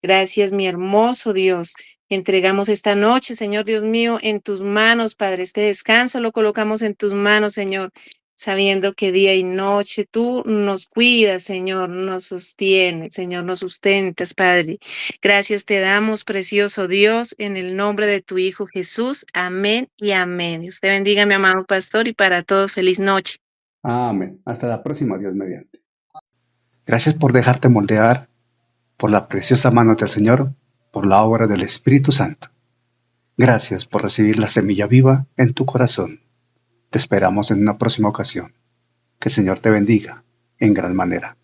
[SPEAKER 4] Gracias, mi hermoso Dios. Entregamos esta noche, Señor Dios mío, en tus manos, Padre. Este descanso lo colocamos en tus manos, Señor, sabiendo que día y noche tú nos cuidas, Señor, nos sostienes, Señor, nos sustentas, Padre. Gracias te damos, precioso Dios, en el nombre de tu Hijo Jesús. Amén y amén. Dios te bendiga, mi amado pastor, y para todos, feliz noche.
[SPEAKER 3] Amén. Hasta la próxima, Dios mediante.
[SPEAKER 1] Gracias por dejarte moldear
[SPEAKER 3] por la preciosa mano del Señor, por la obra del Espíritu Santo. Gracias por recibir la semilla viva en tu corazón. Te esperamos en una próxima ocasión. Que el Señor te bendiga en gran manera.